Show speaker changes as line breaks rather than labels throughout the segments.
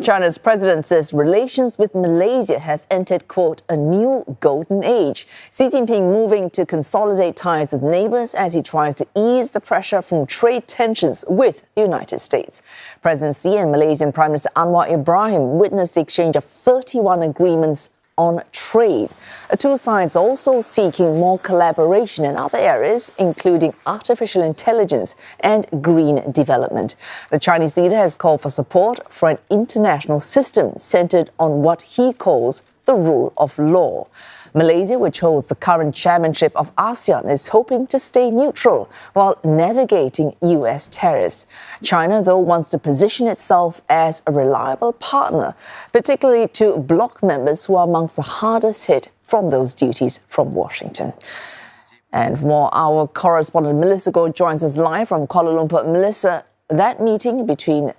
China's president says relations with Malaysia have entered, quote, a new golden age. Xi Jinping moving to consolidate ties with neighbors as he tries to ease the pressure from trade tensions with the United States. President Xi and Malaysian Prime Minister Anwar Ibrahim witnessed the exchange of 31 agreements on trade. The two sides also seeking more collaboration in other areas, including artificial intelligence and green development. The Chinese leader has called for support for an international system centered on what he calls the rule of law. Malaysia, which holds the current chairmanship of ASEAN, is hoping to stay neutral while navigating U.S. tariffs. China, though, wants to position itself as a reliable partner, particularly to bloc members who are amongst the hardest hit from those duties from Washington. And for more, our correspondent Melissa Goh joins us live from Kuala Lumpur. Melissa, that meeting between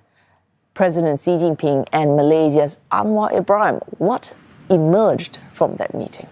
President Xi Jinping and Malaysia's Anwar Ibrahim, what emerged from that meeting?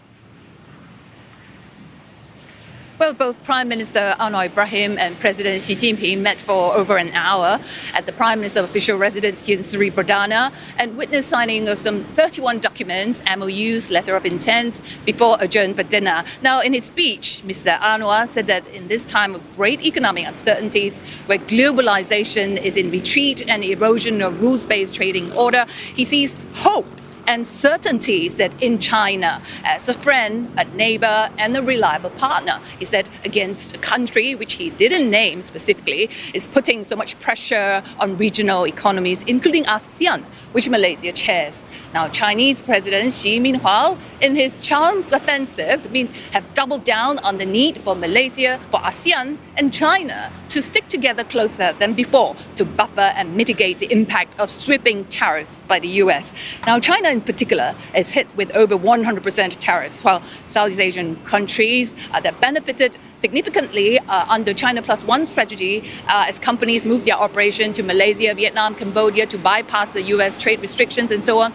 Well, both Prime Minister Anwar Ibrahim and President Xi Jinping met for over an hour at the Prime Minister's official residence in Sri Perdana and witnessed signing of some 31 documents, MOUs, letter of intent, before adjourned for dinner. Now, in his speech, Mr. Anwar said that in this time of great economic uncertainties, where globalization is in retreat and erosion of rules-based trading order, he sees hope and certainties that in China, as a friend, a neighbor, and a reliable partner, he said against a country which he didn't name specifically, is putting so much pressure on regional economies, including ASEAN, which Malaysia chairs. Now, Chinese President Xi, meanwhile, in his charmed offensive, have doubled down on the need for Malaysia, for ASEAN, and China to stick together closer than before to buffer and mitigate the impact of sweeping tariffs by the US. Now, China in particular is hit with over 100% tariffs, while Southeast Asian countries that benefited significantly under China Plus One strategy as companies moved their operation to Malaysia, Vietnam, Cambodia to bypass the US trade restrictions and so on,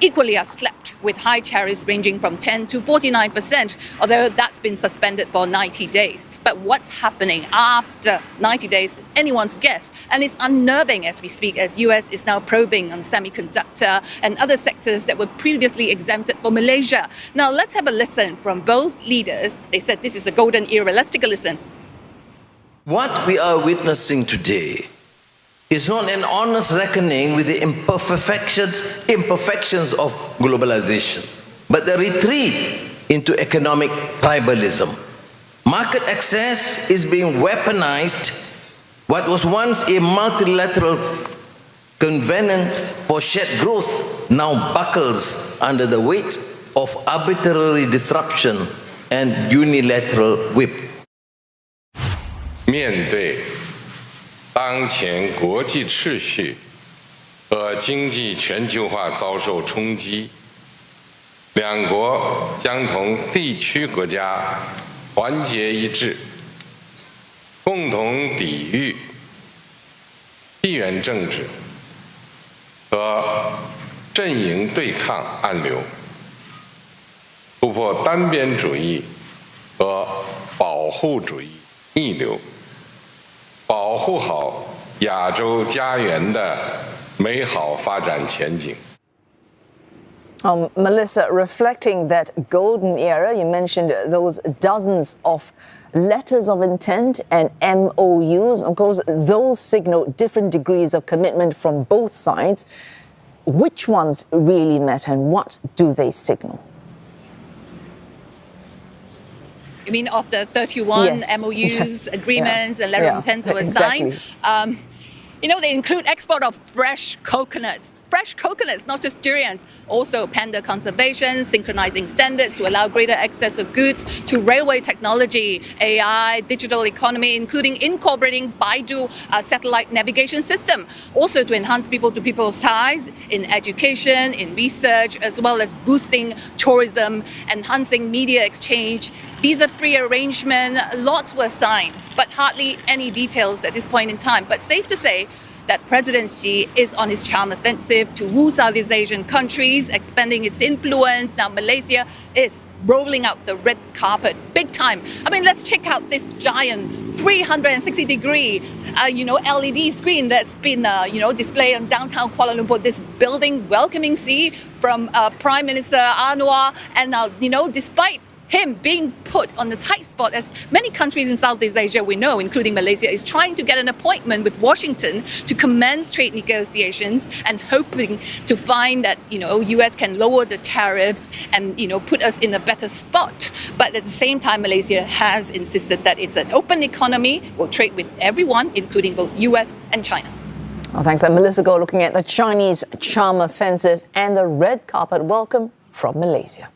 equally are slapped with high tariffs ranging from 10 to 49%, although that's been suspended for 90 days. But what's happening after 90 days, anyone's guess. And it's unnerving as we speak, as US is now probing on semiconductor and other sectors that were previously exempted for Malaysia. Now, let's have a listen from both leaders. They said this is a golden era. Let's take a listen.
What we are witnessing today is not an honest reckoning with the imperfections of globalization, but the retreat into economic tribalism. Market access is being weaponized. What was once a multilateral covenant for shared growth now buckles under the weight of arbitrary disruption and unilateral whip.
面对当前国际秩序和经济全球化遭受冲击，两国将同地区国家团结一致，共同抵御地缘政治和阵营对抗暗流，突破单边主义和保护主义逆流，保护好亚洲家园的美好发展前景。
Melissa, reflecting that golden era, you mentioned those dozens of letters of intent and MOUs. Of course, those signal different degrees of commitment from both sides. Which ones really matter and what do they signal?
You mean of the 31 MOUs, agreements, and letter of intent that were signed? They include export of fresh coconuts. Fresh coconuts, not just durians, also panda conservation, synchronizing standards to allow greater access of goods to railway technology, AI, digital economy, including incorporating Baidu satellite navigation system, also to enhance people-to-people ties in education, in research, as well as boosting tourism, enhancing media exchange, visa-free arrangement. Lots were signed, but hardly any details at this point in time. But safe to say that President Xi is on his charm offensive to woo Southeast Asian countries, expanding its influence. Now, Malaysia is rolling out the red carpet big time. I mean, let's check out this giant 360-degree, LED screen that's been, displayed on downtown Kuala Lumpur. This building welcoming sea from Prime Minister Anwar, and despite him being put on the tight spot, as many countries in Southeast Asia we know, including Malaysia, is trying to get an appointment with Washington to commence trade negotiations and hoping to find that, US can lower the tariffs and, put us in a better spot. But at the same time, Malaysia has insisted that it's an open economy, will trade with everyone, including both US and China.
Well, thanks. And Melissa Goh looking at the Chinese charm offensive and the red carpet welcome from Malaysia.